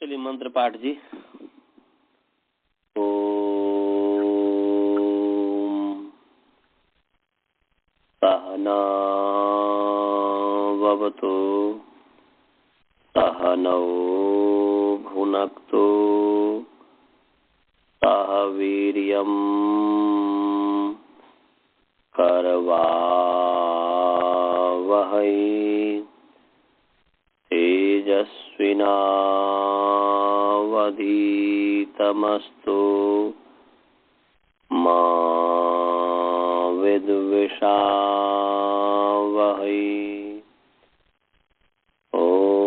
चलिए मंत्र पाठ जी। ओम सहना भवतु सहनौ भुनक्तु सह वीर्यं करवावहै तेजस्विनावधीतमस्तु मा विद्विषावहै। ओम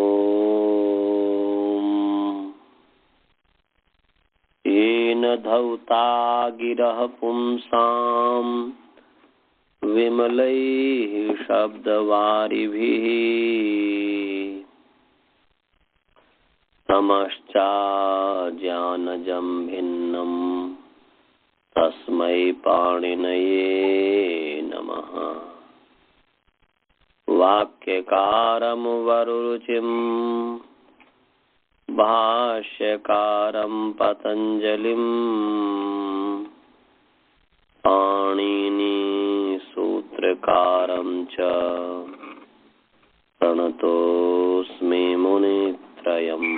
येन धौता गिरः पुंसां विमलैः शब्दवारिभिः तमश्चाज्ञानजं भिन्नं तस्मै पाणिनये नमः। वाक्यकारं वरुरुचिं भाष्यकारं पतञ्जलिं पाणिनि सूत्रकारं च प्रणतोऽस्मि मुनित्रयम्।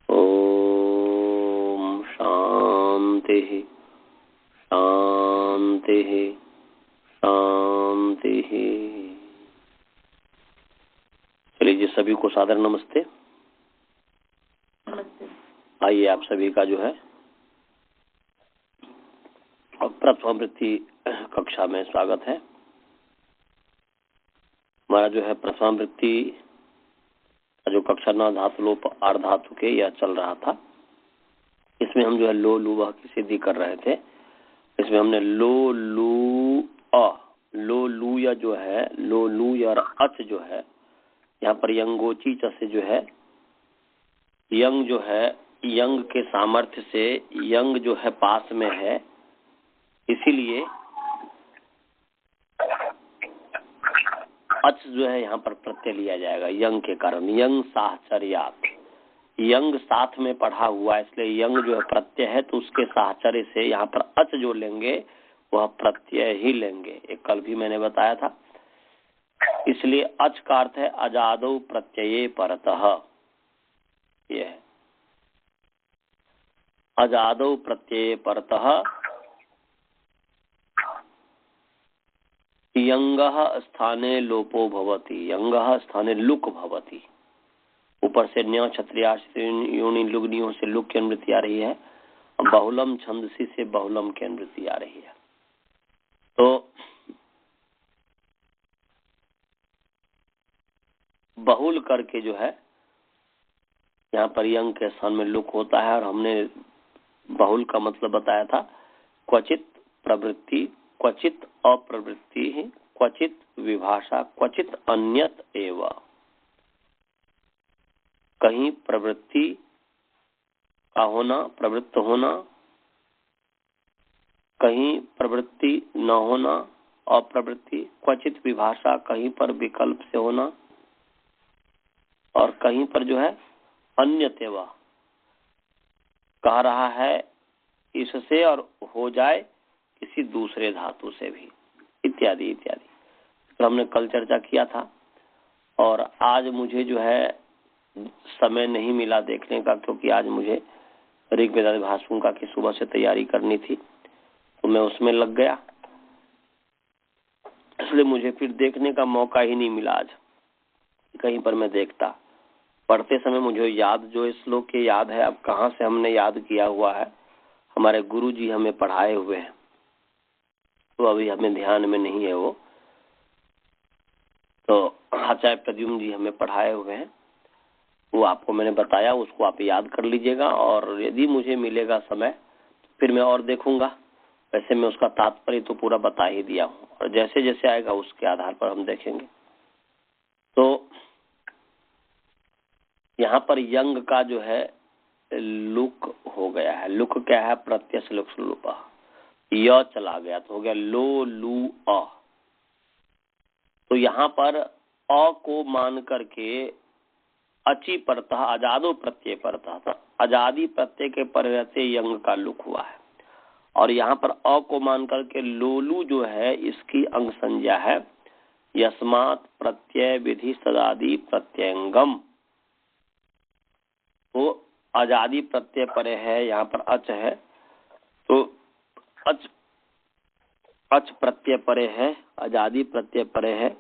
ओम शांति शांति शांति। चलिए जी, सभी को सादर नमस्ते। आइए आप सभी का जो है प्रथमावृत्ति कक्षा में स्वागत है। हमारा जो है प्रथमावृत्ति जो कक्षा 9 धातु लोप आर्ध धातु के यह चल रहा था। इसमें हम जो है लो लू वह की सिद्धि कर रहे थे। इसमें हमने लो लू लो लू या जो है लो लू या अच जो है यहाँ पर यंगोची च से जो है यंग जो है यंग के सामर्थ्य से यंग जो है पास में है, इसीलिए अच जो है यहाँ पर प्रत्यय लिया जाएगा यंग के कारण। यंग साहचर्यात, यंग साथ में पढ़ा हुआ है इसलिए यंग जो है प्रत्यय है, तो उसके साहचर्य से यहाँ पर अच जो लेंगे वह प्रत्यय ही लेंगे। एक कल भी मैंने बताया था। इसलिए अच का अर्थ है अजादौ प्रत्यये परतः। यह है अजादौ प्रत्यये परतः यंगः स्थाने लोपो भवति, यंगः स्थाने लुक भवति। ऊपर से न्य क्षत्रिया योनि लुग्नियों से लुक की अनुवृत्ति आ रही है। बहुलम छंदसी से बहुलम की अनुवृत्ति आ रही है। तो बहुल करके जो है यहाँ पर यंग के स्थान में लुक होता है। और हमने बहुल का मतलब बताया था क्वचित प्रवृत्ति, क्वचित अप्रवृत्ति, क्वचित विभाषा, क्वचित अन्यत एव। कहीं प्रवृत्ति का होना, प्रवृत्त होना, कहीं प्रवृत्ति न होना, अप्रवृत्ति, क्वचित विभाषा, कहीं पर विकल्प से होना, और कहीं पर जो है अन्यत एव कह रहा है इससे और हो जाए किसी दूसरे धातु से भी, इत्यादि इत्यादि। तो हमने कल चर्चा किया था। और आज मुझे जो है समय नहीं मिला देखने का, क्योंकि आज मुझे ऋग्वेद भाषुका की सुबह से तैयारी करनी थी, तो मैं उसमें लग गया। इसलिए मुझे फिर देखने का मौका ही नहीं मिला आज। कहीं पर मैं देखता, पढ़ते समय मुझे याद जो इस श्लोक के याद है, अब कहाँ से हमने याद किया हुआ है, हमारे गुरुजी हमें पढ़ाए हुए हैं, तो अभी हमें ध्यान में नहीं है वो। तो आचार्य प्रद्युम्न जी हमें पढ़ाए हुए हैं, वो आपको मैंने बताया, उसको आप याद कर लीजिएगा। और यदि मुझे मिलेगा समय फिर मैं और देखूंगा। वैसे मैं उसका तात्पर्य तो पूरा बता ही दिया हूँ, और जैसे जैसे आएगा उसके आधार पर हम देखेंगे। तो यहाँ पर यंग का जो है लुक हो गया है। लुक क्या है? प्रत्यय से लुक लुप, य चला गया तो हो गया लो लू अ। तो यहाँ पर अ को मान करके अची परतः अजादो प्रत्यय परतः, तो अजादी प्रत्यय के पर रहते यंग का लुक हुआ है। और यहाँ पर अ को मान करके लोलू जो है इसकी अंग संज्ञा है यस्मात् प्रत्यय विधि सदादि प्रत्यंगम, तो अजादी प्रत्यय परे है, यहाँ पर अच है तो अच प्रत्यय परे है, अजादी प्रत्यय परे है,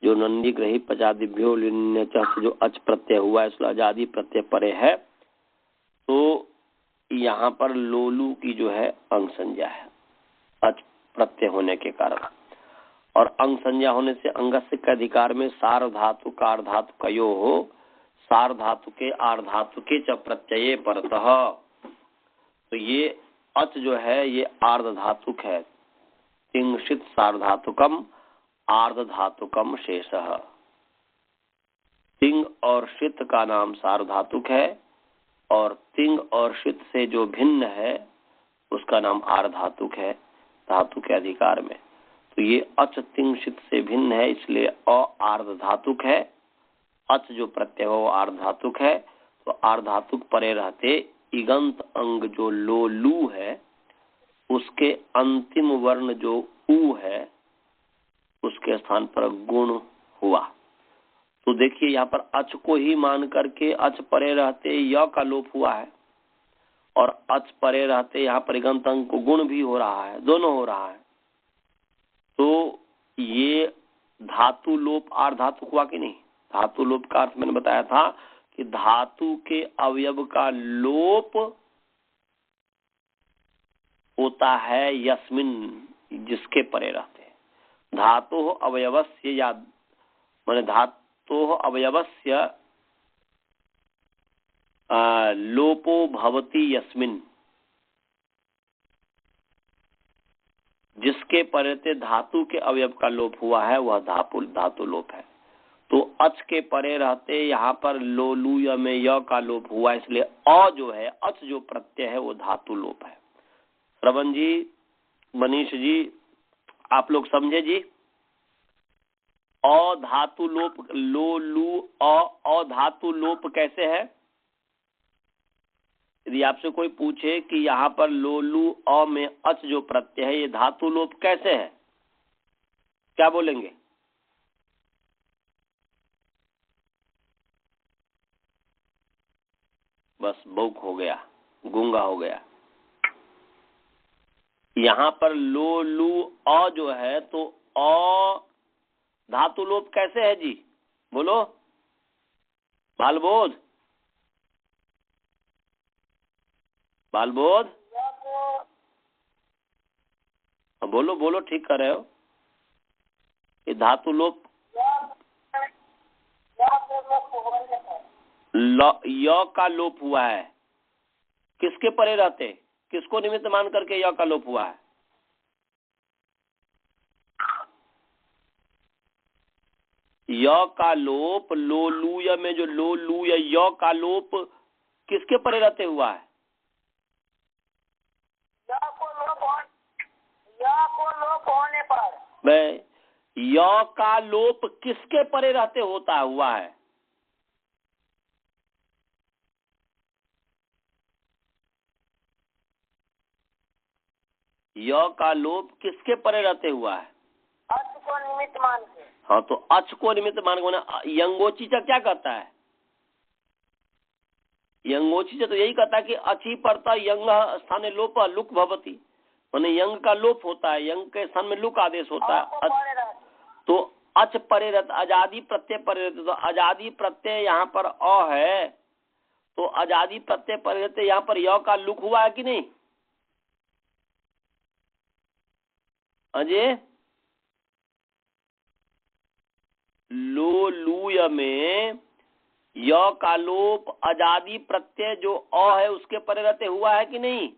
जो नंदी ग्रही पचादिभ्यो लिन्य से जो अच प्रत्यय हुआ है इसलिए अजादी प्रत्यय परे है। तो यहाँ पर लोलू की जो है अंग संज्ञा है अच प्रत्यय होने के कारण, और अंग संज्ञा होने से अंगस्य के अधिकार में सार धातु कार धातु कयो हो, सार धातु के आर धातु के च प्रत्यय परतः, तो ये अच जो है ये आर्ध धातुक है, तिंशित सार्वधातुकम आर्ध धातुकम शेषः। तिंग और शित का नाम सार्वधातुक है और तिंग और शित से जो भिन्न है उसका नाम आर्धातुक है धातु के अधिकार में। तो ये अच तिंग शित से भिन्न है इसलिए अ आर्धातुक है, अच जो प्रत्यय हो आर्धातुक है, तो आर्धातुक परे रहते इगंत अंग जो लो लू है उसके अंतिम वर्ण जो ऊ है उसके स्थान पर गुण हुआ। तो देखिए यहाँ पर अच को ही मान करके अच परे रहते य का लोप हुआ है और अच परे रहते यहाँ पर इगंत अंग को गुण भी हो रहा है, दोनों हो रहा है। तो ये धातु लोप आर धातु हुआ कि नहीं? धातु लोप का अर्थ मैंने बताया था कि धातु के अवयव का लोप होता है यस्मिन जिसके परे रहते हैं। धातु अवयवस्य या माने धातु अवयवस्य लोपो भवति यस्मिन, जिसके परे धातु के अवयव का लोप हुआ है वह धातु लोप है। तो अच के परे रहते यहाँ पर लोलू में य का लोप हुआ, इसलिए अ जो है अच जो प्रत्यय है वो धातु लोप है। श्रवण जी, मनीष जी, आप लोग समझे जी? अ धातु लोप लोलू अ धातु लोप कैसे है? यदि आपसे कोई पूछे कि यहाँ पर लोलू अ में अच जो प्रत्यय है ये धातु लोप कैसे है, क्या बोलेंगे? बस बौक हो गया, गूंगा हो गया। यहाँ पर लोलू अ जो है तो अ धातु लोप कैसे है जी? बोलो बालबोध, बालबोध, बोलो बोलो, ठीक कर रहे हो। ये धातु लोप य का लोप हुआ है, किसके परे रहते, किसको निमित्त मान करके य का लोप हुआ है? य का लोप लोलूय में जो लोलूय य का लोप किसके परे रहते हुआ है? य को लोप होने पर य का लोप किसके परे रहते होता हुआ है? य का लोप किसके परे रहते हुआ है? अच को निमित्त मान के। हाँ, तो अच को निमित्त मान के यंगोचिचा क्या कहता है? यंगोचिचा तो यही कहता है कि अची पड़ता यंग स्थाने लोप लुक भवती, माने यंग का लोप होता है, यंग के स्थान में लुक आदेश होता है। तो अच परे रहता, अजादी प्रत्यय परे रहते, तो अजादी प्रत्यय यहाँ पर अ है, तो अजादी प्रत्यय परे रहते यहाँ पर य का लुक हुआ है कि नहीं? अजय लो लूय में य का लोप अजादी प्रत्यय जो अ है उसके परे रहते हुआ है कि नहीं?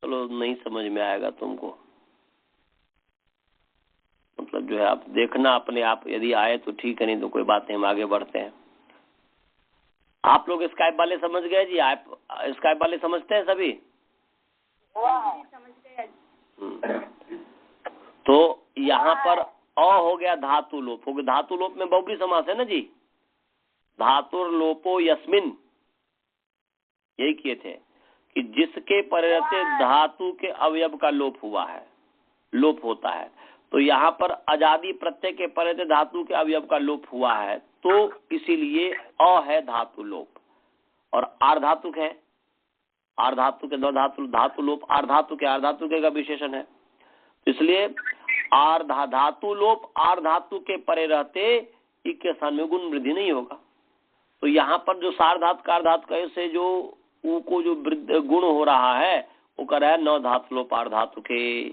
चलो नहीं समझ में आएगा तुमको, मतलब जो है आप देखना अपने आप, यदि आए तो ठीक है, नहीं तो कोई बात नहीं, हम आगे बढ़ते हैं। आप लोग स्काइप वाले समझ गए जी? आप स्काइप वाले समझते हैं सभी? समझ गए। तो यहाँ पर हो गया धातु लोप हो गया। धातु लोप में बहुब्री समास है ना जी, धातुर लोपो यस्मिन, यही किए थे कि जिसके परिवर्ते धातु के अवयव का लोप हुआ है, लोप होता है। तो यहाँ पर अजादि प्रत्यय के परिवर्ते धातु के अवयव का लोप हुआ है, तो इसीलिए अ है धातु लोप। और आर्धातुक है, आर्धातु के दो धातु, धातु लोप आर्धातु के का विशेषण है। इसलिए धातु लोप आर्धातु के परे रहते इक के स्थान में गुण वृद्धि नहीं होगा। तो यहाँ पर जो सार्धातु का अर्धातु से जो ऊ को जो गुण हो रहा है वो कर रहा है नौ धातु लोप आर्धातु के,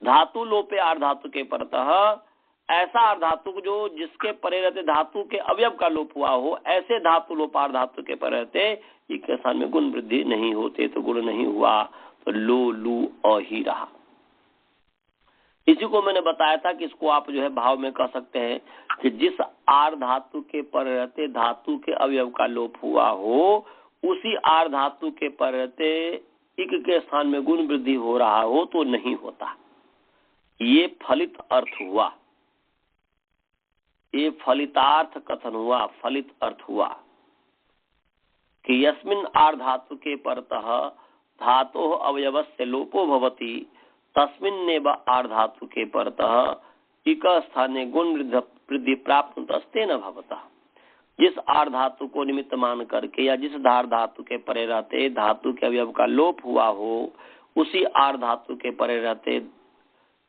धातु लोपे आर्धातु के परतः, ऐसा अर्धातु जो जिसके परे रहते धातु के अवयव का लोप हुआ हो, ऐसे धातु लोप आर्धातु के परे रहते इक के स्थान में गुण वृद्धि नहीं होते, तो गुण नहीं हुआ, तो लो लू अ ही रहा। इसी को मैंने बताया था कि इसको आप जो है भाव में कह सकते हैं कि जिस आर धातु के पर रहते धातु के अवयव का लोप हुआ हो, उसी आर धातु के पर रहते इक के स्थान में गुण वृद्धि हो रहा हो तो नहीं होता। ये फलित अर्थ हुआ, ये फलितार्थ कथन हुआ, फलित अर्थ हुआ कि यस्मिन आर धातु के परतः धातो अवयवस्य लोपो भवति तस्मिन्नेव आर्धातु के परतः इक स्थाने गुण वृद्धि प्राप्त अस्ते न भवता। जिस आर्धातु को निमित्त मान करके या जिस धार धातु के परे रहते धातु के अवयव का लोप हुआ हो, उसी आर्धातु के परे रहते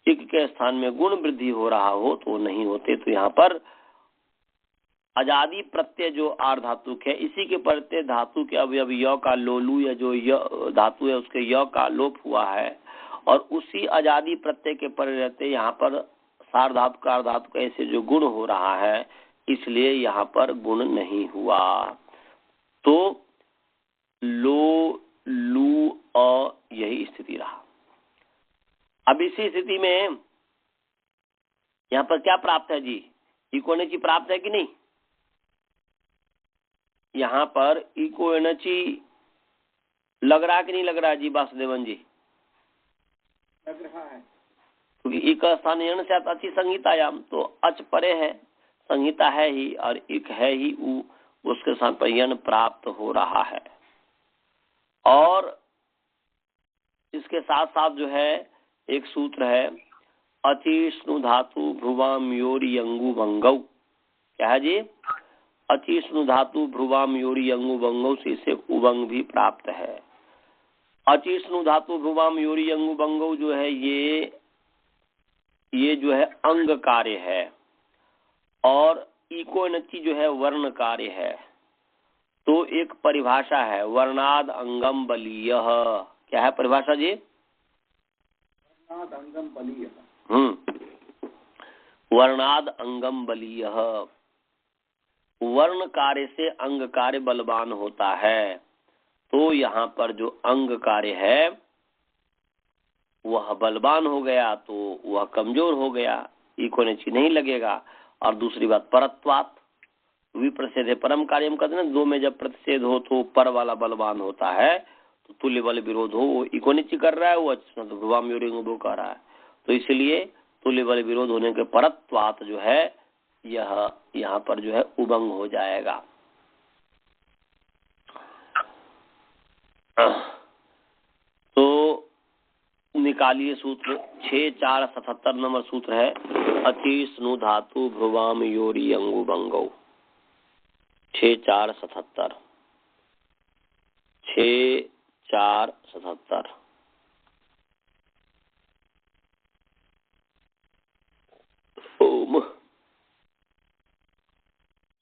इक के स्थान में गुण वृद्धि हो रहा हो तो नहीं होते। तो यहाँ पर अजादि प्रत्यय जो आर्धातु है, इसी के परते धातु के अवयव य का लोलू या जो य धातु है उसके य का लोप हुआ है, और उसी अजादि प्रत्यय के परे रहते यहाँ पर सार्धातु का अर्धातु का ऐसे जो गुण हो रहा है, इसलिए यहाँ पर गुण नहीं हुआ। तो लो लू अ यही स्थिति रहा। अब इसी स्थिति में यहाँ पर क्या प्राप्त है जी, इको एनर्जी प्राप्त है कि नहीं? यहाँ पर इको एनर्जी लग रहा कि नहीं लग रहा जी वासुदेवन जी? लग रहा है, क्योंकि इक स्थान से अति संहितायाम, तो अच परे है, संहिता है ही और इक है ही, उसके स्थान पर यन प्राप्त हो रहा है। और इसके साथ साथ जो है एक सूत्र है अतिष्णु धातु भ्रुवाम योरी अंगु भंगौ, क्या है जी? अतिष्णु धातु भ्रुवाम योरी अंगु भंगौ से इसे उभंग भी प्राप्त है। अतिष्णु धातु भ्रुवाम योरी अंगु भंगौ जो है ये जो है अंग कार्य है, और इको नची जो है वर्ण कार्य है। तो एक परिभाषा है वर्णाद अंगम बलीय, क्या है परिभाषा जी? वर्णाद अंगम बलीय। वर्णाद अंगम बलीय, वर्ण कार्य से अंग कार्य बलवान होता है। तो यहाँ पर जो अंग कार्य है वह बलवान हो गया, तो वह कमजोर हो गया, इको नची नहीं लगेगा। और दूसरी बात परत्वात विप्रसेद है, परम कार्य हम कहते हैं ना, दो में जब प्रतिषेध हो तो पर वाला बलवान होता है, तो तुल्य बल विरोध हो, वो इको नीचे कर रहा है, वो भुवाम योरिंग कर रहा है, तो इसलिए तुल्य बल विरोध होने के परत्वात जो है यह यहाँ पर जो है उभंग हो जाएगा। तो निकालिए सूत्र 6-4-77 नंबर सूत्र है अतिष्णु धातु भ्रुवाम योरी अंगु भंगौ 6-4-77 6-4-77। ओम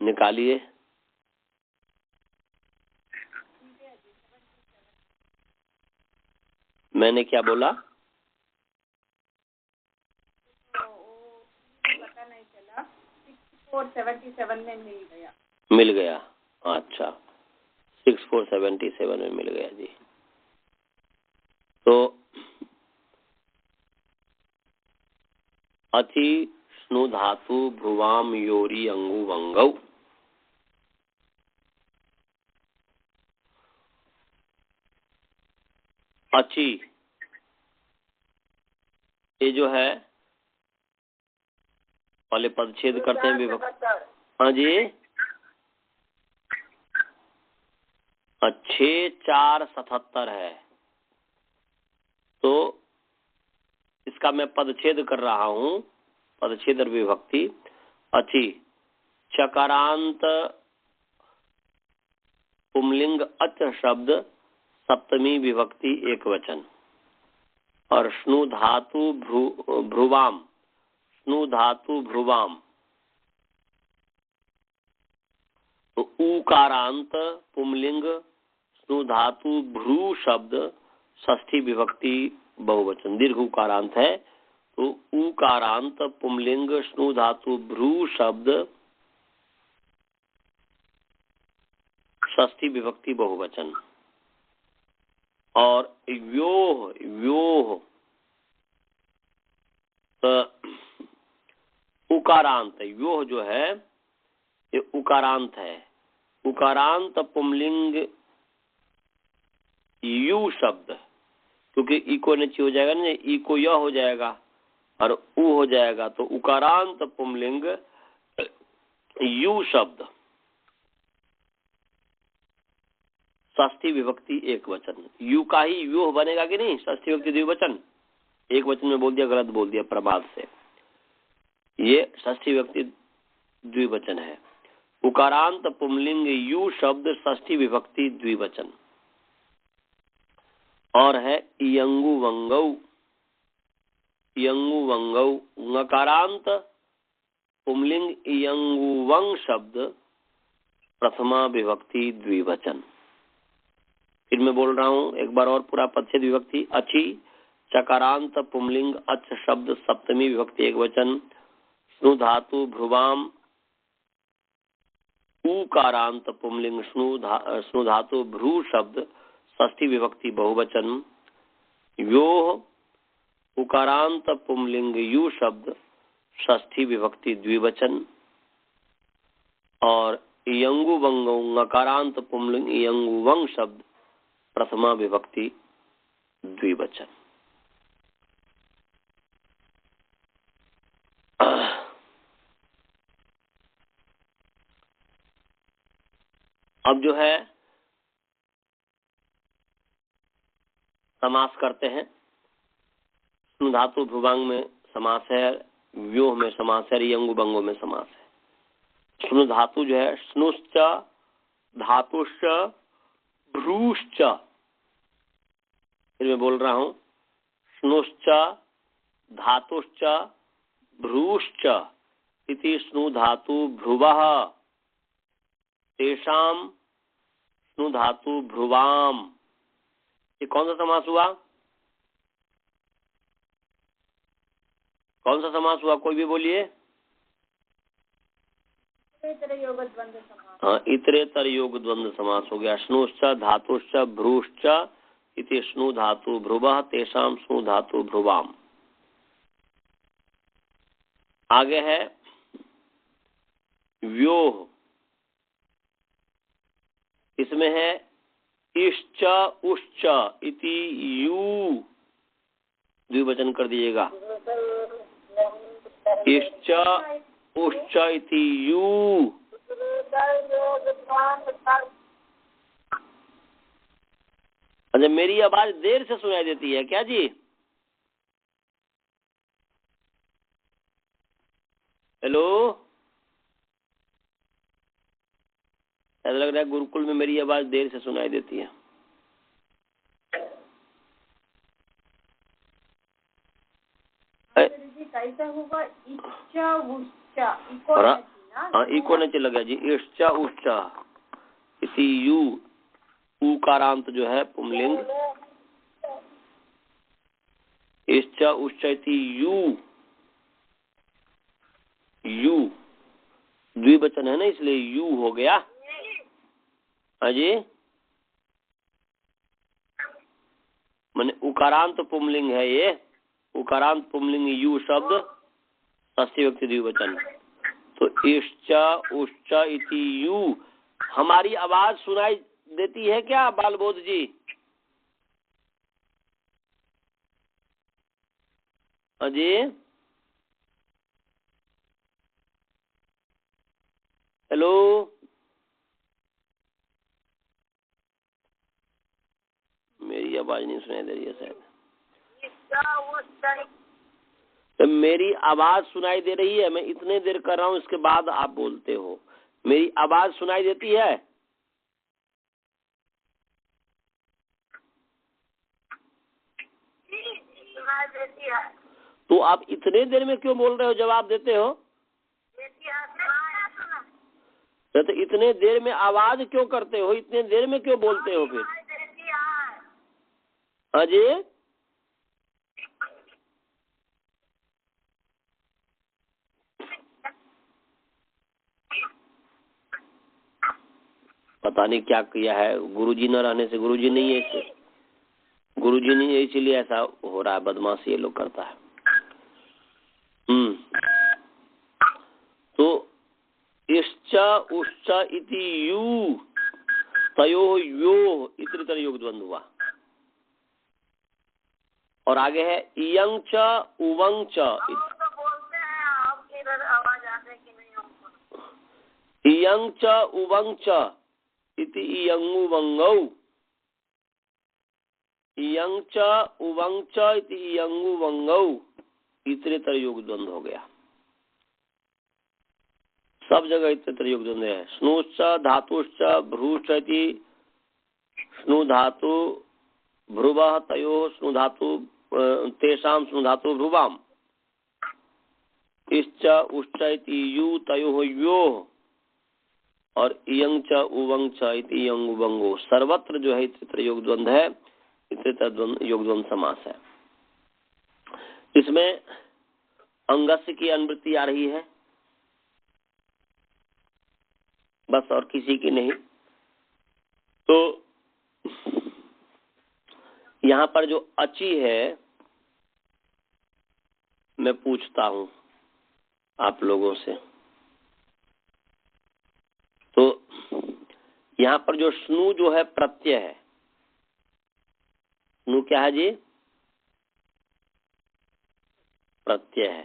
निकालिए। मैंने क्या बोला? पता नहीं चला, 6477 में मिल गया। अच्छा 6477 में मिल गया जी। तो अतिष्णु धातु भ्रुवाम योरी अंगु भंगौ, अची ये जो है पहले पदच्छेद करते हैं विभक्ति। हाँ जी, 6×4=77 है। तो इसका मैं पदच्छेद कर रहा हूँ, पदच्छेद और विभक्ति। अच्छी चकारांत पुंलिंग अच शब्द सप्तमी विभक्ति एक वचन। और स्नु धातु भ्रुवाम, स्नु धातु भ्रुवाम। तो उकारांत पुंलिंग स्नु धातु भ्रू शब्द षष्ठी विभक्ति बहुवचन। दीर्घ उकारांत है तो उकारांत पुंलिंग स्नु धातु भ्रू शब्द षष्ठी विभक्ति बहुवचन। और व्योह, व्योह उकारांत, व्योह जो है ये उकारांत है। उकारांत पुंलिंग यू शब्द, क्योंकि इको नीचे हो जाएगा ना, इको य हो जाएगा और उ हो जाएगा। तो उकारांत पुंलिंग यू शब्द षष्ठी विभक्ति एक वचन। यू का ही व्यूह बनेगा कि नहीं, षष्ठी विभक्ति द्विवचन। एक वचन में बोल दिया, गलत बोल दिया प्रमाद से। ये षष्ठी विभक्ति द्विवचन है। उकारांत पुंलिंग यू शब्द षष्ठी विभक्ति द्विवचन। और है इयंगु वंगौ, इयंगु वंगौ नकारांत पुंलिंग इयंगु वंग शब्द प्रथमा विभक्ति द्विवचन। फिर मैं बोल रहा हूँ एक बार और पूरा पदच्छेद विभक्ति। अच्छी चकारांत पुंलिंग अच शब्द सप्तमी विभक्ति एक वचन। स्नु धातु भ्रुवाम उकारांत पुंलिंग स्नु धातु भ्रू शब्द षष्ठी विभक्ति बहुवचन। व्योह उकारांत पुंलिंग यू शब्द षष्ठी विभक्ति द्विवचन। और इयंगु वंगौ नकारांत पुंलिंग इयंगु वंग शब्द प्रथमा विभक्ति द्विवचन। अब जो है समास करते हैं। स्नु धातु भ्रुवांग में समास है, व्योह में समास है, इयंगु वंगो में समास है। स्नु धातु जो है स्नुश्च धातुश्च भ्रूश्च। फिर मैं बोल रहा हूं स्नुश्च धातुश्च भ्रूश्च इति स्नु धातु भ्रुवः तेषाम स्नु धातु भ्रुवाम। ये कौन सा समास हुआ, कौन सा समास हुआ, कोई भी बोलिए। हाँ, इतरेतर योग द्वंद्व समास हो गया। स्नुश्च धातुश्च भ्रूश्च इति स्नु धातु भ्रुवः तेषाम स्नु धातु भ्रुवाम। आगे है व्योह। इसमें है इश्च उश्च इति यू द्विवचन कर दीजिएगा। इश्च उश्च इति यू। अच्छा, मेरी आवाज देर से सुनाई देती है क्या जी? हेलो, ऐसा लग रहा है गुरुकुल में मेरी आवाज देर से सुनाई देती है। कैसा होगा? इच्छा उच्चा, हाँ, इको नीचे लगा जी। इश्चा उच्चा इति यू, उकारांत जो है पुंलिंग। इश्चा उच्चा इति यू, यू द्विवचन है ना, इसलिए यू हो गया। हाँ जी, माने उकारांत पुंलिंग है ये। उकारांत पुंलिंग यू शब्द षष्ठी विभक्ति द्विवचन। तो इश्चा उश्चा इति यू। हमारी आवाज सुनाई देती है क्या बालबोध जी? हाँ जी, हेलो, मेरी आवाज नहीं सुनाई दे रही है शायद। तो मेरी आवाज सुनाई दे रही है, मैं इतने देर कर रहा हूँ, इसके बाद आप बोलते हो। मेरी आवाज सुनाई देती है? तो आप इतने देर में क्यों बोल रहे हो, जवाब देते हो? तो इतने देर में आवाज क्यों करते हो, इतने देर में क्यों बोलते हो फिर? हाँ जी, पता नहीं क्या किया है, गुरुजी न रहने से, गुरुजी नहीं है इससे, गुरुजी नहीं है इसीलिए ऐसा हो रहा है, बदमाशी ये लोग करता है। तो इश्च उश्च इति यू तयो यो इतर योग द्वंद्व हुआ। और आगे है इयं च उवं च, इयं च उवं च इति इयं उवंगौ, इयं च उवं च इति इयं उवंगौ इतरेतर योग द्वंद्व हो गया। सब जगह इतरेतर योग द्वंद्व है। स्नुश्च धातुश्च भ्रूश्च इति स्नु धातु भ्रुवः तयोः स्नु धातु तेषां स्नु धातु भ्रुवाम, इश्च उश्च इति यू तयोः योः, और इयं च उवं च इति इयं उवंगो। सर्वत्र जो है इतरेतर योग द्वंद्व है, इतरेतर योग द्वंद्व समास है। इसमें अंगस्य की अनुवृत्ति आ रही है, बस, और किसी की नहीं। तो यहाँ पर जो अची है, मैं पूछता हूँ आप लोगों से, तो यहाँ पर जो स्नु जो है प्रत्यय है, स्नु क्या है जी? प्रत्यय है,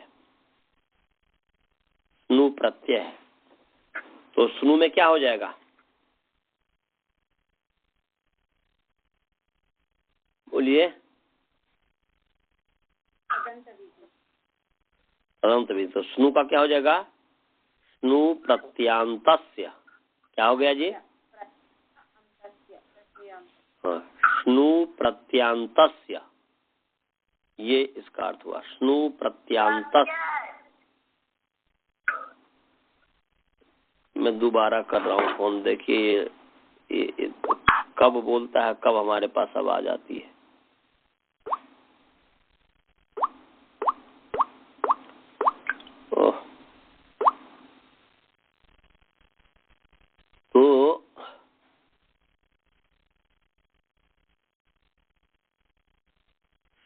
स्नु प्रत्यय है। तो स्नु में क्या हो जाएगा? बोलिए। अदंत भी। तो स्नु का क्या हो जाएगा? स्नु प्रत्यांतस्य। क्या हो गया जी? हाँ, स्नु प्रत्यांतस्य, ये इसका अर्थ हुआ, स्नु प्रत्यांतस्य। मैं दोबारा कर रहा हूँ फोन, देखिए ये कब बोलता है, कब हमारे पास आवाज आती है। तो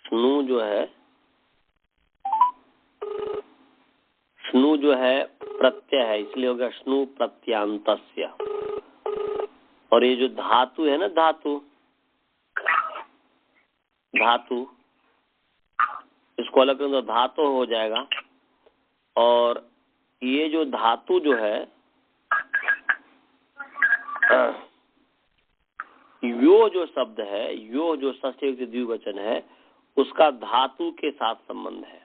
स्नु जो है, स्नु जो है प्रत्यय है, इसलिए हो गया स्नु प्रत्यांतस्य। और ये जो धातु है ना, धातु धातु इसको अलग कर दो, धातु हो जाएगा। और ये जो धातु जो है, यो जो शब्द है, यो जो षष्ठी द्विवचन है, उसका धातु के साथ संबंध है।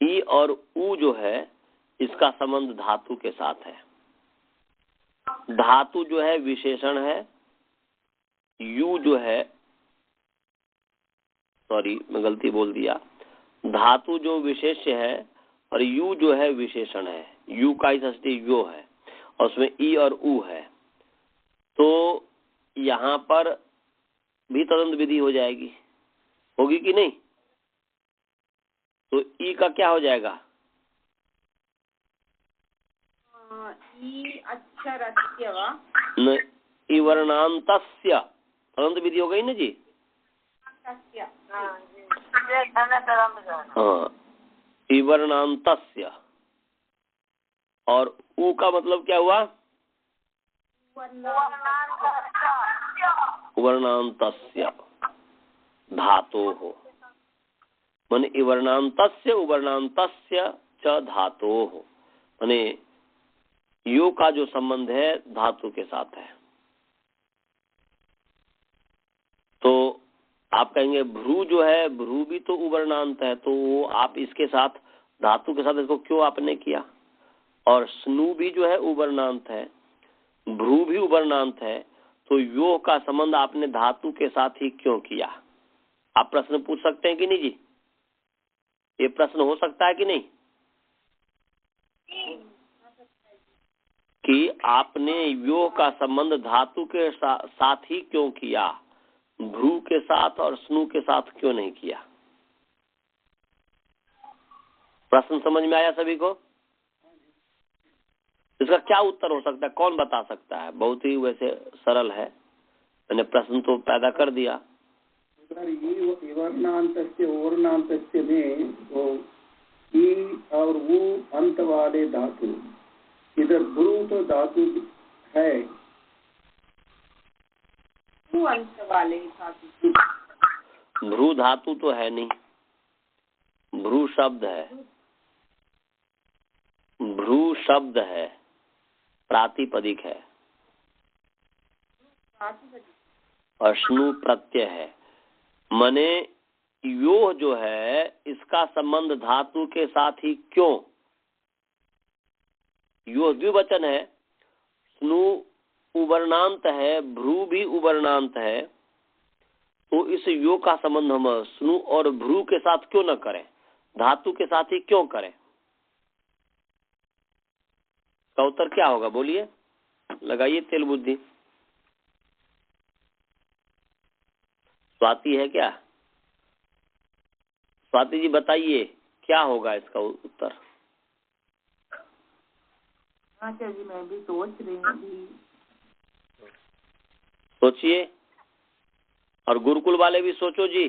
ई और उ जो है, इसका संबंध धातु के साथ है। धातु जो है विशेषण है, यू जो है, सॉरी मैं गलती बोल दिया, धातु जो विशेष्य है और यू जो है विशेषण है। यू का ही षष्ठी यो है और उसमें ई और उ है। तो यहाँ पर भी तदंत विधि हो जाएगी, होगी कि नहीं? तो ई का क्या हो जाएगा? ई अक्षरस्य वा न, ई वर्णांतस्य तदंत विधि हो गई ना जी? हाँ, ई वर्णांतस्य। और उ का मतलब क्या हुआ? वर्णांतस्य धातोः, माने इवर्णांतस्य उवर्णांतस्य च धातोः, माने यो का जो संबंध है धातु के साथ है। तो आप कहेंगे भ्रू जो है, भ्रू भी तो उवर्णांत है, तो वो आप इसके साथ धातु के साथ इसको क्यों आपने किया? और स्नु भी जो है उवर्णांत है, भ्रू भी उवर्णांत है, तो यो का संबंध आपने धातु के साथ ही क्यों किया? आप प्रश्न पूछ सकते हैं कि नहीं जी? ये प्रश्न हो सकता है कि नहीं कि आपने यो का संबंध धातु के साथ ही क्यों किया, भ्रू के साथ और स्नु के साथ क्यों नहीं किया? प्रश्न समझ में आया सभी को? इसका क्या उत्तर हो सकता है, कौन बता सकता है? बहुत ही वैसे सरल है, मैंने प्रश्न तो पैदा कर दिया। वर्णांत में वो ई और वो अंत वाले धातु, इधर भ्रू तो धातु है, अंत वाले धातु, भ्रू धातु तो है नहीं, भ्रू शब्द है, भ्रू शब्द है, प्रातिपदिक है, और स्नु प्रत्यय है। मने यो जो है इसका संबंध धातु के साथ ही क्यों? यो द्विवचन है, स्नु उवर्णांत है, भ्रू भी उवर्णांत है, तो इस यो का संबंध हम स्नु और भ्रू के साथ क्यों न करें, धातु के साथ ही क्यों करें? का उत्तर क्या होगा? बोलिए, लगाइए तेल बुद्धि। स्वाति है क्या? स्वाति जी बताइए क्या होगा इसका उत्तर? अच्छा जी, मैं भी सोच रही हूँ। सोचिए, और गुरुकुल वाले भी सोचो जी।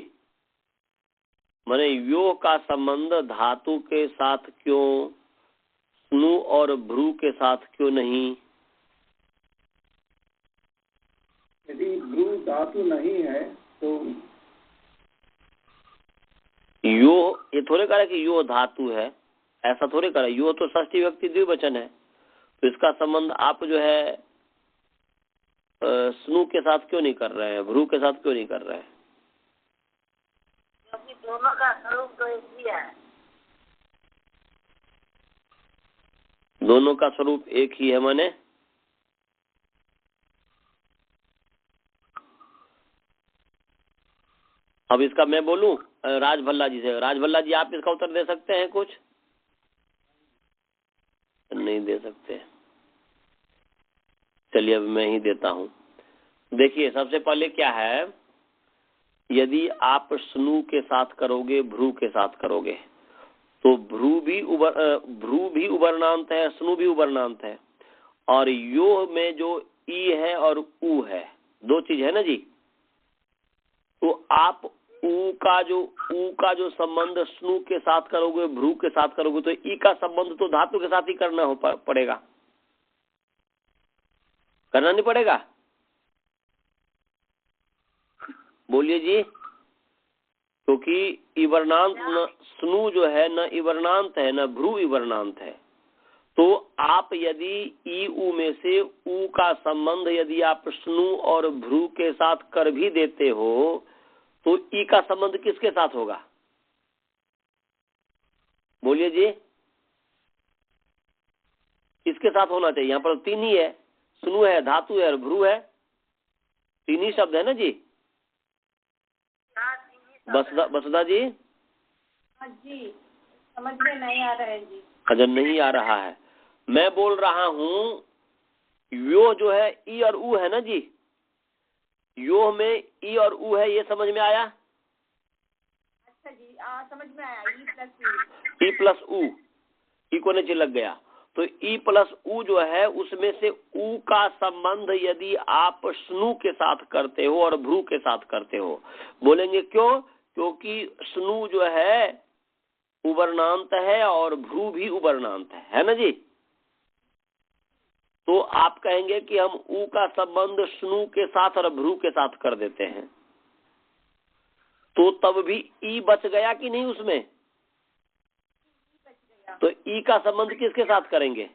माने यो का संबंध धातु के साथ क्यों, स्नु और भ्रू के साथ क्यों नहीं? यदि भ्रू धातु नहीं है तो यो, ये थोड़े करे कि यो धातु है, ऐसा थोड़े करे। यो तो षष्ठी व्यक्ति द्विवचन है, तो इसका संबंध आप जो है स्नु के साथ क्यों नहीं कर रहे हैं, भ्रू के साथ क्यों नहीं कर रहे हैं? क्योंकि दोनों का स्वरूप तो एक ही है। दोनों का स्वरूप एक ही है। माने अब इसका मैं बोलूं राज भल्ला जी से। राज भल्ला जी, आप इसका उत्तर दे सकते हैं? कुछ नहीं दे सकते। चलिए अब मैं ही देता हूं। देखिए, सबसे पहले क्या है, यदि आप स्नु के साथ करोगे, भ्रू के साथ करोगे, तो भ्रू भी उवर्णांत है, स्नु भी उवर्णांत है, और यो में जो ई है और उ है, दो चीज है ना जी। तो आप उ का जो संबंध स्नु के साथ करोगे, भ्रू के साथ करोगे, तो ई का संबंध तो धातु के साथ ही करना पड़ेगा, करना नहीं पड़ेगा? बोलिए जी। क्योंकि इवर्णांत न स्नु जो है न इवर्णांत है, न भ्रू इवर्णांत है। तो आप यदि ई उ में से उ का संबंध यदि आप स्नु और भ्रू के साथ कर भी देते हो, तो ई का संबंध किसके साथ होगा? बोलिए जी। किसके साथ होना चाहिए? यहाँ पर तीन ही है, स्नु है, धातु है और भ्रू है, तीन ही शब्द है ना जी। बसदा जी। हाँ जी, समझ में नहीं आ रहा है जी। अच्छा, नहीं आ रहा है। मैं बोल रहा हूँ, यो जो है ई और उ है ना जी, यो में ई और उ है, ये समझ में आया? अच्छा जी, समझ में आया। ई प्लस उ, ई को नीचे लग गया, तो ई प्लस उ जो है उसमें से उ का संबंध यदि आप स्नु के साथ करते हो और भ्रू के साथ करते हो, बोलेंगे क्यों? क्योंकि स्नु जो है उवर्णांत है और भ्रू भी उवर्णांत है ना जी। तो आप कहेंगे कि हम उ का संबंध स्नु के साथ और भ्रू के साथ कर देते हैं, तो तब भी ई बच गया कि नहीं उसमें? तो ई का संबंध किसके साथ करेंगे?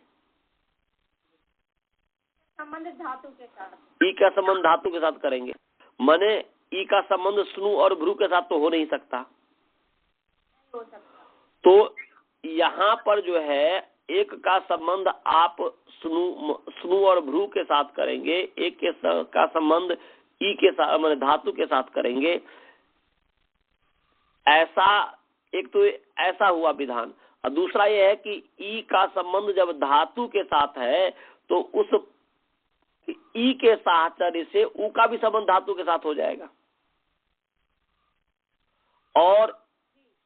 संबंध धातु के साथ, ई का संबंध धातु के साथ करेंगे। माने ई का संबंध स्नु और भ्रू के साथ तो हो नहीं सकता। नहीं हो सकता। तो यहाँ पर जो है एक का संबंध आप स्नु और भ्रू के साथ करेंगे, एक का संबंध ई के साथ माने धातु के साथ करेंगे। ऐसा एक तो ऐसा हुआ विधान, और दूसरा यह है कि ई का संबंध जब धातु के साथ है तो उस ई के साहचर्य से ऊ का भी संबंध धातु के साथ हो जाएगा, और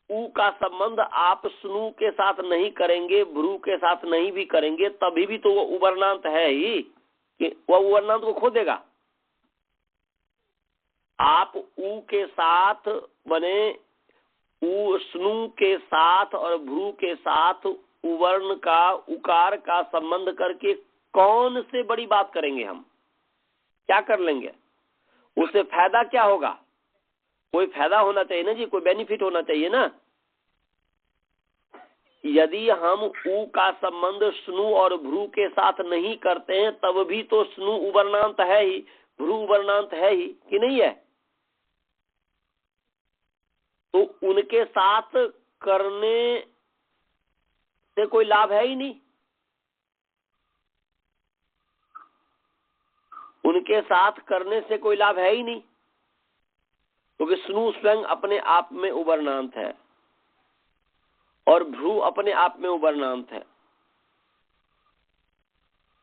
ऊ का संबंध आप स्नु के साथ नहीं करेंगे, भ्रू के साथ नहीं भी करेंगे, तभी भी तो वो उवर्णांत है ही कि वह उवर्णांत को खो देगा। आप ऊ के साथ बने ऊ स्नु के साथ और भ्रू के साथ उवर्ण का उकार का संबंध करके कौन से बड़ी बात करेंगे? हम क्या कर लेंगे? उससे फायदा क्या होगा? कोई फायदा होना चाहिए ना जी, कोई बेनिफिट होना चाहिए ना। यदि हम ऊ का संबंध स्नु और भ्रू के साथ नहीं करते हैं तब भी तो स्नु उवर्णांत है ही, भ्रू उवर्णांत है ही कि नहीं है? तो उनके साथ करने से कोई लाभ है ही नहीं। उनके साथ करने से कोई लाभ है ही नहीं, क्योंकि स्नु स्वयं अपने आप में उवर्णांत है और भ्रू अपने आप में उवर्णांत है।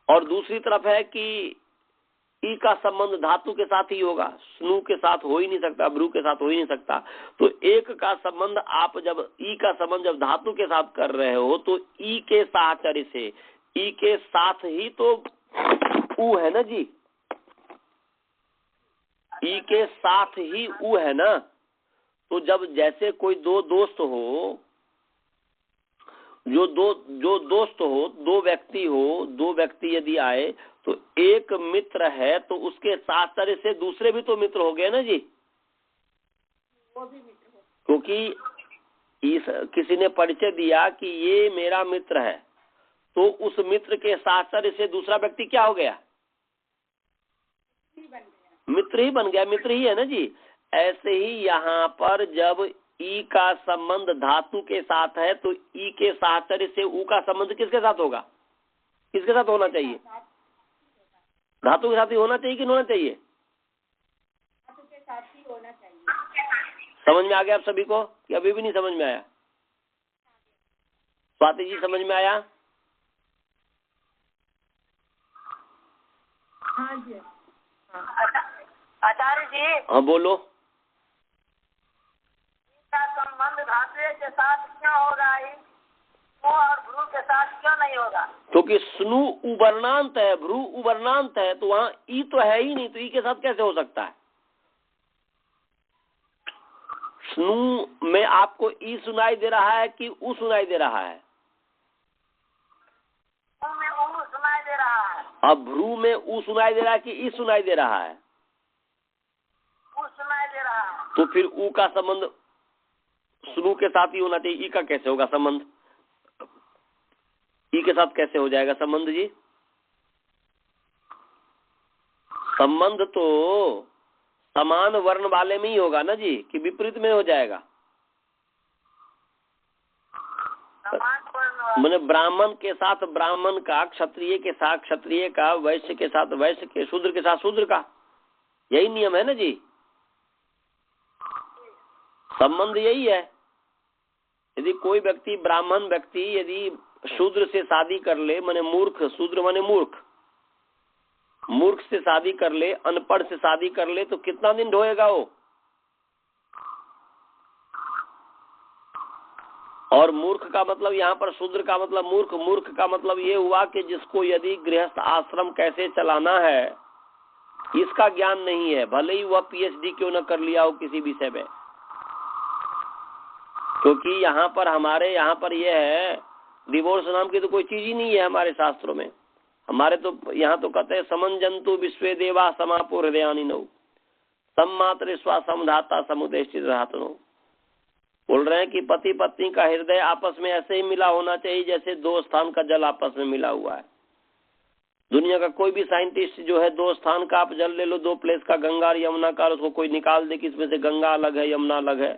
और दूसरी तरफ है कि ई का संबंध धातु के साथ ही होगा, स्नु के साथ हो ही नहीं सकता, भ्रू के साथ हो ही नहीं सकता। तो एक का संबंध आप जब ई का संबंध जब धातु के साथ कर रहे हो तो ई के साहचर्य से, ई के साथ ही तो ऊ है ना जी, ई के साथ ही ऊ है ना। तो जब जैसे कोई दो दोस्त हो, जो दोस्त हो, दो व्यक्ति यदि आए तो एक मित्र है तो उसके साहचर्य से दूसरे भी तो मित्र हो गए ना जी, वो भी मित्र हो। क्योंकि किसी ने परिचय दिया कि ये मेरा मित्र है, तो उस मित्र के साहचर्य से दूसरा व्यक्ति क्या हो गया? मित्र ही बन गया, मित्र ही है ना जी। ऐसे ही यहाँ पर जब ई का संबंध धातु के साथ है तो ई के साहचर्य से ऊ का संबंध किसके साथ होगा? किसके साथ होना चाहिए? धातु के साथ ही होना चाहिए कि नहीं होना चाहिए? धातु के साथ ही होना चाहिए। समझ में आ गया आप सभी को कि अभी भी नहीं समझ में आया? स्वाति जी समझ में आया? हाँ जी। आचार्य जी, हाँ बोलो। इसका संबंध धातु के साथ क्यों होगा ही और भ्रू के साथ क्यों नहीं होगा? क्योंकि स्नु उवर्णांत है, भ्रू उवर्णांत है, तो वहाँ ई तो है ही नहीं, तो ई के साथ कैसे हो सकता है? स्नु में आपको ई सुनाई दे रहा है कि ऊ सुनाई दे रहा है? में ऊ सुनाई दे रहा है। अब भ्रू में ऊ सुनाई दे रहा है कि ई सुनाई दे रहा है? ऊ सुनाई दे रहा है। तो फिर ऊ का संबंध स्नु के साथ ही होना चाहिए, ई का कैसे होगा संबंध? ई के साथ कैसे हो जाएगा संबंध जी? संबंध तो समान वर्ण वाले में ही होगा ना जी, कि विपरीत में हो जाएगा? मैंने ब्राह्मण के साथ ब्राह्मण का, क्षत्रिय के साथ क्षत्रिय का, वैश्य के साथ वैश्य के, शूद्र के साथ शूद्र का, यही नियम है ना जी। संबंध यही है। यदि कोई व्यक्ति, ब्राह्मण व्यक्ति यदि शूद्र से शादी कर ले, माने मूर्ख, शूद्र माने मूर्ख, मूर्ख से शादी कर ले, अनपढ़ से शादी कर ले, तो कितना दिन ढोएगा वो? और मूर्ख का मतलब यहाँ पर शूद्र का मतलब मूर्ख, मूर्ख का मतलब ये हुआ कि जिसको यदि गृहस्थ आश्रम कैसे चलाना है इसका ज्ञान नहीं है, भले ही वह पीएचडी क्यों न कर लिया हो किसी विषय में। क्योंकि यहाँ पर हमारे यहाँ पर यह है, डिवोर्स नाम की तो कोई चीज ही नहीं है हमारे शास्त्रों में। हमारे तो यहाँ तो कहते हैं समंजंतु विश्वे देवा समापो हृदयानि नौ सम्मात्र स्वा समधाता समुदेशित रातनो। बोल रहे हैं कि पति पत्नी का हृदय आपस में ऐसे ही मिला होना चाहिए जैसे दो स्थान का जल आपस में मिला हुआ है। दुनिया का कोई भी साइंटिस्ट जो है 2 स्थान का आप जल ले लो, 2 प्लेस का, गंगा और यमुना का, उसको कोई निकाल दे कि इसमें से गंगा अलग है यमुना अलग है।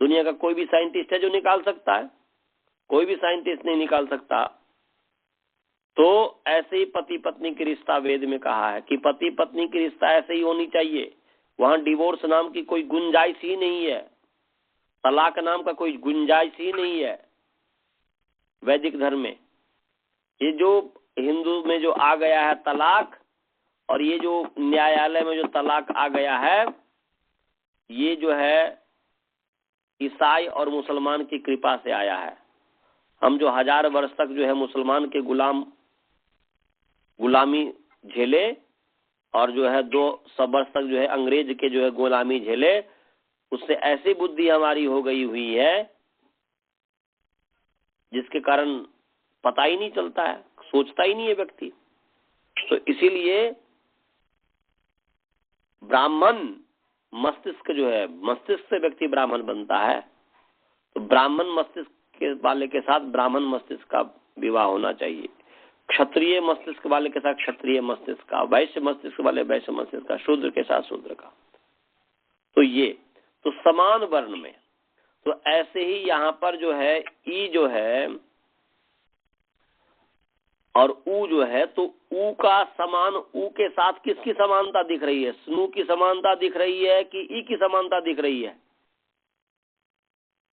दुनिया का कोई भी साइंटिस्ट है जो निकाल सकता है? कोई भी साइंटिस्ट नहीं निकाल सकता। तो ऐसे ही पति पत्नी की रिश्ता वेद में कहा है कि पति पत्नी की रिश्ता ऐसे ही होनी चाहिए। वहां डिवोर्स नाम की कोई गुंजाइश ही नहीं है, तलाक नाम का कोई गुंजाइश ही नहीं है वैदिक धर्म में। ये जो हिंदू में जो आ गया है तलाक, और ये जो न्यायालय में जो तलाक आ गया है, ये जो है ईसाई और मुसलमान की कृपा से आया है। हम जो 1000 वर्ष तक जो है मुसलमान के गुलामी झेले, और जो है 200 वर्ष तक जो है अंग्रेज के जो है गुलामी झेले, उससे ऐसी बुद्धि हमारी हो गई हुई है जिसके कारण पता ही नहीं चलता है, सोचता ही नहीं है व्यक्ति। तो इसीलिए ब्राह्मण मस्तिष्क जो है, मस्तिष्क से व्यक्ति ब्राह्मण बनता है। तो ब्राह्मण मस्तिष्क के वाले के साथ ब्राह्मण मस्तिष्क का विवाह होना चाहिए, क्षत्रिय मस्तिष्क वाले के साथ क्षत्रिय मस्तिष्क का, वैश्य मस्तिष्क वाले वैश्य मस्तिष्क का, शूद्र के साथ शूद्र का। तो ये तो समान वर्ण में। तो ऐसे ही यहाँ पर जो है ई जो है और ऊ जो है, तो ऊ का समान, ऊ के साथ किसकी समानता दिख रही है? स्नु की समानता दिख रही है कि ई की समानता दिख रही है?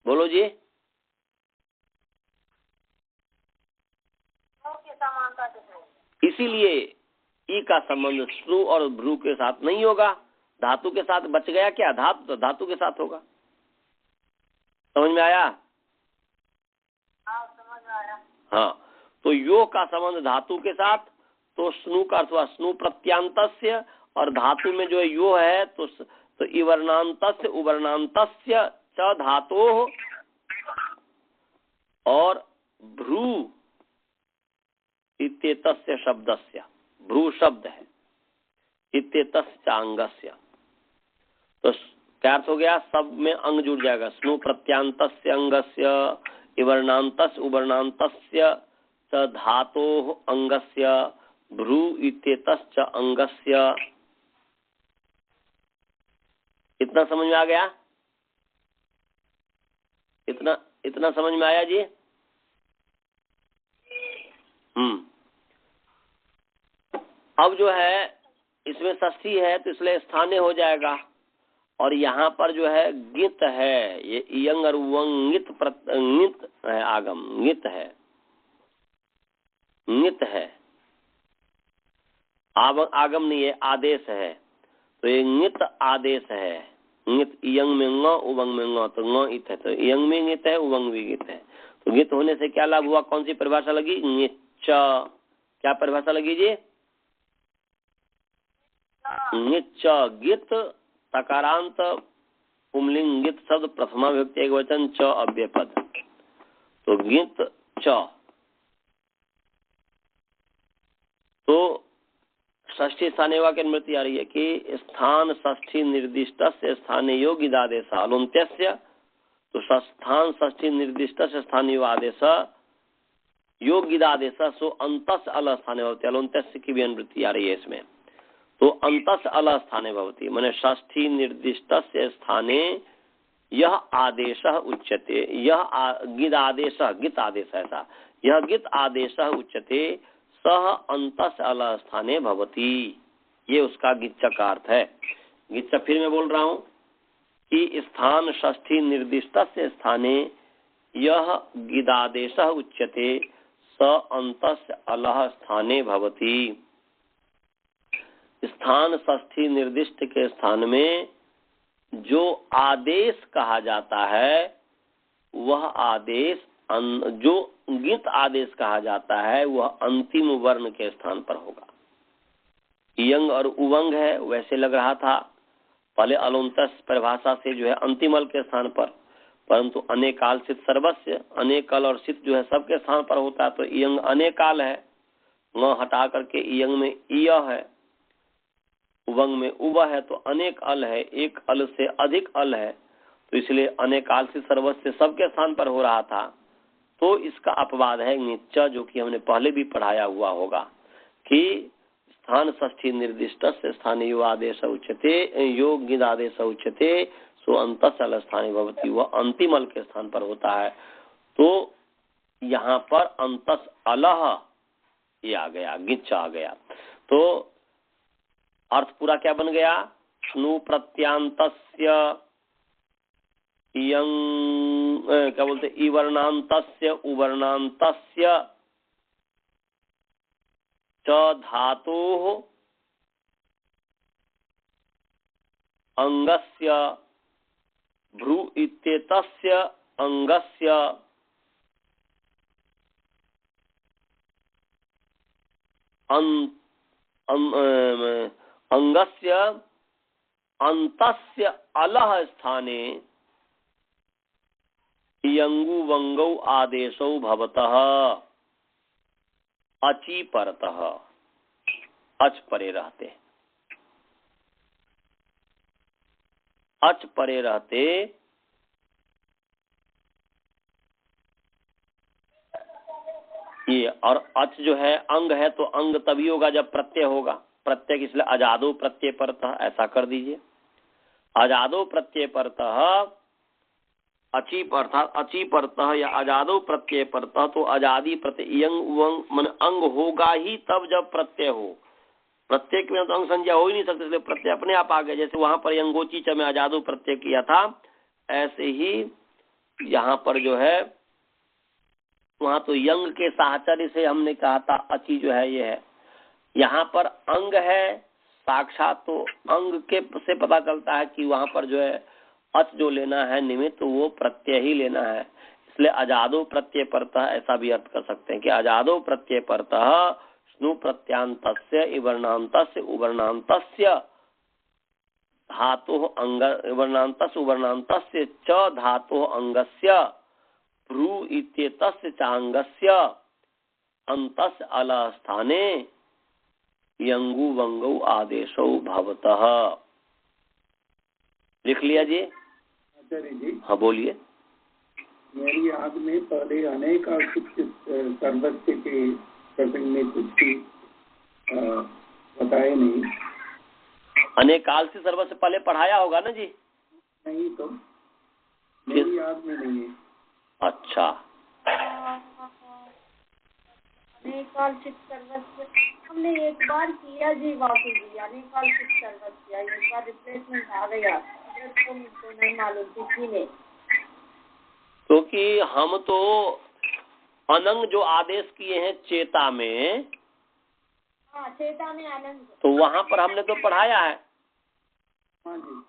बोलो जी। समानता दिख रही है। इसीलिए ई का संबंध स्नु और भ्रू के साथ नहीं होगा, धातु के साथ बच गया क्या? धातु तो धातु के साथ होगा। समझ में आया? हाँ, समझ में आया। हाँ, तो यो का संबंध धातु के साथ, तो स्नु का अथवा स्नु प्रत्यांतस्य, और धातु में जो है यो है तो इवर्णांतस्य उवर्णांतस्य च धातोः, और भ्रू इत्येतस्य शब्दस्य, भ्रू शब्द है, इत्येतस्य अंगस्य। तो क्या अर्थ हो गया? सब में अंग जुड़ जाएगा। स्नु प्रत्यांतस्य अंगस्य, इवर्णांतस्य उवर्णांतस्य च धातोः अंगस्य, भ्रू इत्येतस्य अंगस्य। इतना समझ में आ गया? इतना समझ में आया जी? अब जो है इसमें षष्ठी है तो इसलिए स्थानीय हो जाएगा, और यहाँ पर जो है गित है, ये यंग और वंगित गित है, आगम गित है, गित है, आगम नहीं है, आदेश है। तो ये गित आदेश है। गित यंग में ङ, उवंग में ङ, तो ङ इत है, तो यंग में गित है, उवंग भी गित है। तो गित होने से क्या लाभ हुआ? कौन सी परिभाषा लगी? गिच। क्या परिभाषा लगी जी? गिच। गित तकारांत पुंलिंग गित शब्द प्रथमा विभक्ति एक वचन, च अव्यय पद। तो गित च। तो षष्ठी स्थानीय वाक्य अनुमति आ रही है कि स्थान षष्ठी निर्दिष्ट से स्थानीय गिदादेश अलुंत्यस्य। तो स्थान षष्ठी निर्दिष्ट से स्थानीय आदेश योगिदादेश सो अंतस अल स्थाने भवती। अलुंत्यस्य की भी अनुवृत्ति आ रही है इसमें। तो अंतस अल स्थाने भवती माने षष्ठी निर्दिष्ट से स्थाने यह आदेश उच्यते। यह गिद आदेश, गित आदेश ऐसा, यह गित आदेश उच्यते सह अंतस अल स्थाने भवती। ये उसका गिच्छ का अर्थ है। गिच्छ फिर मैं बोल रहा हूं कि स्थान षष्ठी निर्दिष्ट से स्थाने यह गिदादेश उच्यते स अंतस अलह स्थाने भवती। स्थान षष्ठी निर्दिष्ट के स्थान में जो आदेश कहा जाता है वह आदेश, जो गित आदेश कहा जाता है वह अंतिम वर्ण के स्थान पर होगा। यंग और उवंग है वैसे लग रहा था पहले अलुंतस परिभाषा से जो है अंतिम अल के स्थान पर, परंतु अनेकाल सित सर्वस्व, अनेकल और सित जो है सबके स्थान पर होता है। तो यंग अनेकाल है, न हटा करके यंग में इय है, उवंग में उव है, तो अनेक अल है, एक अल से अधिक अल है, तो इसलिए अनेकाल से सर्वस्व सबके स्थान पर हो रहा था। तो इसका अपवाद है निच्च, जो कि हमने पहले भी पढ़ाया हुआ होगा कि स्थान षष्ठी निर्दिष्ट से स्थानीय आदेश उच्यते योग आदेश उच्यते सो अंत अल स्थानीय भवती, वह अंतिम अल के स्थान पर होता है। तो यहाँ पर अंतस अलह ये आ गया, गिच्छ आ गया। तो अर्थ पूरा क्या बन गया? स्नु प्रत्यांतस्य क्या बोलते इवर्णांतस्य उवर्णांतस्य च धातोः अंगस्य भ्रू इत्येतस्य अंगस्य अंगस्य अंतस्य अलह स्थाने यंगु वंगौ आदेशौ भवतः अचि परतः, अच परे रहते, अच परे रहते ये। और अच जो है अंग है, तो अंग तभी होगा जब प्रत्यय होगा। प्रत्यय इसलिए अजादो प्रत्यय परतः ऐसा कर दीजिए। अजादो प्रत्यय परतः अची अर्थात अची परतः या अजादो प्रत्यय परतः, तो अजादी प्रत्यय मन अंग होगा ही तब जब प्रत्यय हो। प्रत्यय के तो अंग संज्ञा हो ही नहीं सकते, इसलिए प्रत्यय अपने आप आ गए। जैसे वहां पर यंगोची च में अजादो प्रत्यय किया था, ऐसे ही यहाँ पर जो है वहां तो यंग के साहचर्य से हमने कहा था अची जो है ये है। यहाँ पर अंग है साक्षात, तो अंग के से पता चलता है कि वहां पर जो है अच जो लेना है निमित्त, तो वो प्रत्यय ही लेना है। इसलिए अजादो प्रत्यय परतः ऐसा भी अर्थ कर सकते हैं कि अजादो प्रत्यय परतः स्नु प्रत्यांतस्य इवर्णांतस्य उवर्णांतस्य धातोः अंग इवर्णांतस्य उवर्णांतस्य च धातोः अंगस्य भ्रू इत्येतस्य चांगस्य अंतस्य अल स्थाने यंगु वंगौ आदेशौ भवतः। लिख लिया जी? आचार्य जी हाँ बोलिए। मेरी याद में पहले अनेक सर्वस्व के प्रसंग में कुछ भी बताए नहीं। अनेक काल से सर्व से पहले पढ़ाया होगा ना जी? नहीं, तो मेरी याद में नहीं है। अच्छा, अनेकाल सर्वस्व हमने एक बार किया जी, वाकई जी अनेकाल सर्वस्व एक बार रिप्लेसमेंट आ गया, तो नहीं मालूम किसी ने। क्योंकि हम तो अनंग जो आदेश किए हैं चेता में, हाँ चेता में अनंग, तो वहां पर हमने तो पढ़ाया है। हाँ जी।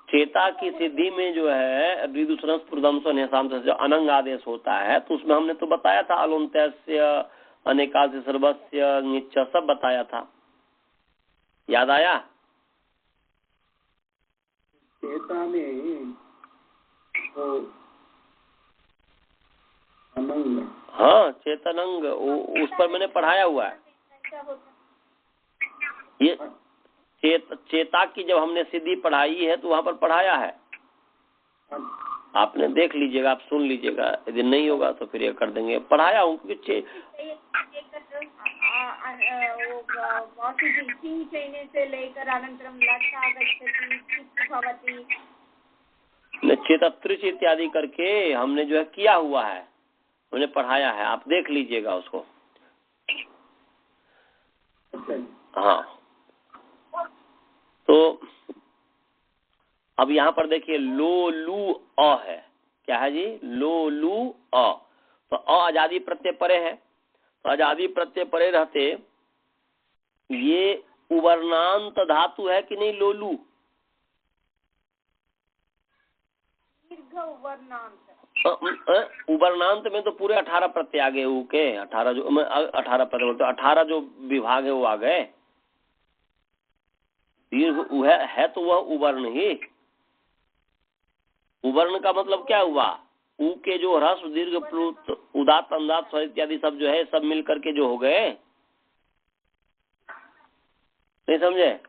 चेता की सिद्धि में जो है द्विदुसरस प्रदमसन जो अनंग आदेश होता है, तो उसमें हमने तो बताया था अलुंत्य अनेकाल से सर्वस्य निच्च सब बताया था, याद आया? चेता में तो अनंग, हाँ चेतनंग उस पर मैंने पढ़ाया हुआ है। ये चेता की जब हमने सिद्धि पढ़ाई है तो वहाँ पर पढ़ाया है, आपने देख लीजिएगा, आप सुन लीजिएगा। यदि नहीं होगा तो फिर ये कर देंगे, पढ़ाया हूँ। क्योंकि से लेकर अनंतरम चेतत्रिच इत्यादि करके हमने जो है किया हुआ है, हमने पढ़ाया है, आप देख लीजिएगा उसको। हाँ, तो अब यहाँ पर देखिए लो लू अ है, क्या है जी? लो लू अ। तो अ आजादी प्रत्यय परे है, तो आजादी प्रत्यय परे रहते ये उवर्णांत धातु है कि नहीं? लोलू उवर्णांत में तो पूरे 18 प्रत्यय आ गए। ऊ के 18 जो 18 प्रत्यय बोलते 18 जो विभाग है वो आ गए। दीर्घ है तो वह उवर्ण ही। उवर्ण का मतलब क्या हुआ? ऊ के जो ह्रस्व दीर्घ प्लुत उदात्त अनुदात्त इत्यादि सब जो है सब मिल करके जो हो गए, नहीं समझे?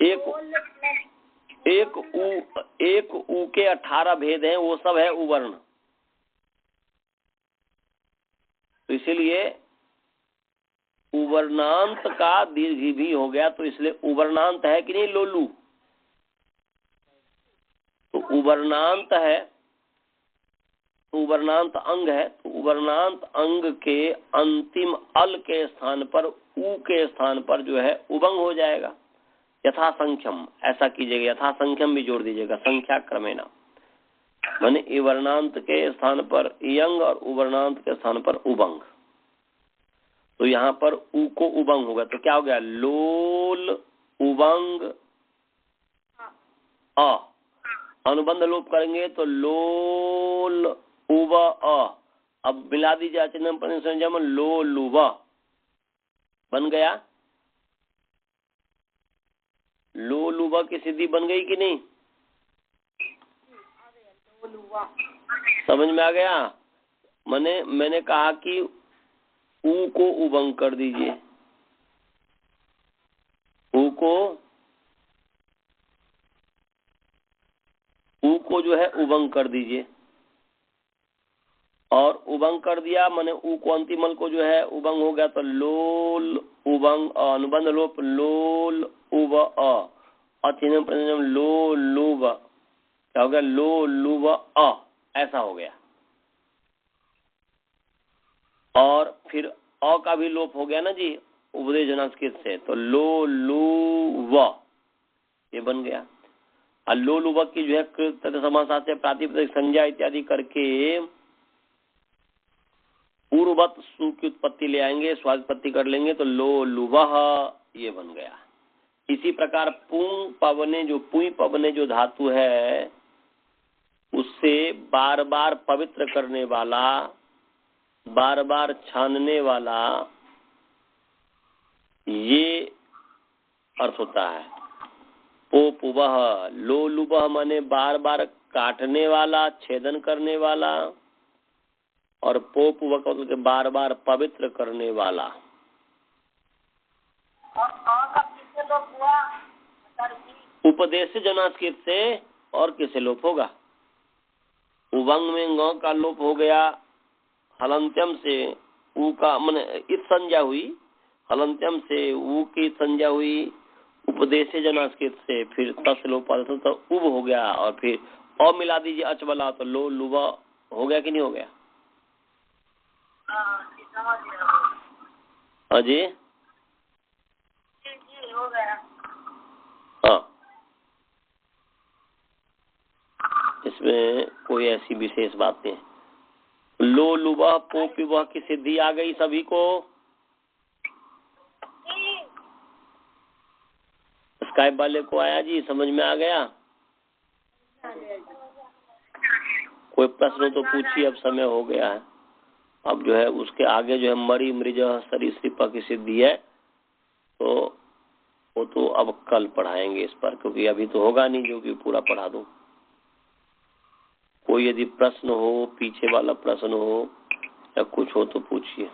एक ऊ के 18 भेद हैं, वो सब है उवर्ण। तो इसीलिए उवर्णांत का दीर्घ भी हो गया, तो इसलिए उवर्णांत है कि नहीं लोलू, तो उवर्णांत है, तो उवर्णांत अंग है, तो उवर्णांत अंग के अंतिम अल के स्थान पर ऊ के स्थान पर जो है उबंग हो जाएगा। यथा संख्यम ऐसा कीजिएगा, यथा संख्यम भी जोड़ दीजिएगा, संख्या क्रमेणा, माने इवर्णांत के स्थान पर यंग और उवर्णांत के स्थान पर उबंग। तो यहाँ पर ऊ को उबंग होगा, तो क्या हो गया, लोल उबंग अ, अनुबंध लोप करेंगे तो लोल उव अ, अब मिला दीजिए अचिन्ह संज्ञा में लो लुवा बन गया। लो लुवा की सिद्धि बन गई कि नहीं, समझ में आ गया। मैंने कहा कि ऊ को उबंग कर दीजिए, ऊ को जो है उबंग कर दीजिए, और उबंग कर दिया मैंने ऊ को अंतिमल को जो है उबंग हो गया, तो लोल उबंग अनुबंध लोप लोल उब अचिन्ह प्रत्यय लो लुव, क्या हो गया, लो लुव अ, ऐसा हो गया। और फिर अ का भी लोप हो गया ना जी उपदेश जनास्कृत से, तो लो लू व ये बन गया। और लो लुव की जो है कृत समास से प्रातिपदिक संज्ञा इत्यादि करके पूर्ववत सु की उत्पत्ति ले आएंगे, स्वात्पत्ति कर लेंगे, तो लो लुवह ये बन गया। इसी प्रकार पुंग पवने जो धातु है उससे बार बार पवित्र करने वाला, बार बार छानने वाला, ये अर्थ होता है। पोपुवह लो लुबह माने बार बार काटने वाला, छेदन करने वाला, और पोपुवह का मतलब बार बार पवित्र करने वाला। उपदेश जनास्कृत से और किसे लोप होगा, उबंग में ग का लोप हो गया, हलंत्यम से ऊ का माने इत संज्ञा हुई, हलंत्यम से ऊ की संज्ञा हुई, उपदेश जनास्कृत से फिर तस लोप तो उब हो गया, और फिर अ मिला दीजिए अच वाला, तो लो लुवा हो गया कि नहीं हो गया। हाँ जी हो गया। हाँ, इसमें कोई ऐसी विशेष बात नहीं। लो लुवा पो पिवा की सिद्धि आ गई सभी को। स्काइप वाले को आया जी, समझ में आ गया। कोई प्रश्न तो पूछिए, अब समय हो गया है। अब जो है उसके आगे जो है मरी मृज सरीसृप की सिद्धि है, तो वो तो अब कल पढ़ाएंगे इस पर, क्योंकि अभी तो होगा नहीं जो कि पूरा पढ़ा दूं। कोई यदि प्रश्न हो, पीछे वाला प्रश्न हो या कुछ हो तो पूछिए।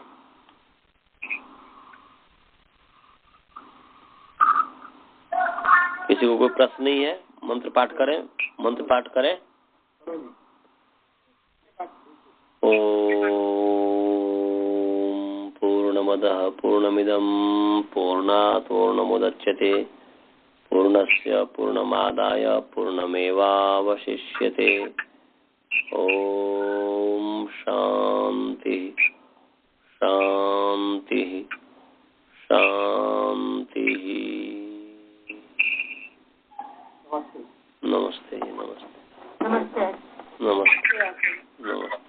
किसी को कोई प्रश्न नहीं है, मंत्र पाठ करें, मंत्र पाठ करें। ओम पूर्णमदः पूर्णमिदं पूर्णात् पूर्णमुदच्यते पूर्णस्य पूर्णमादाय पूर्णमेवावशिष्यते। ओम शांति शांति शांति। नमस्ते नमस्ते नमस्ते नमस्ते नमस्ते।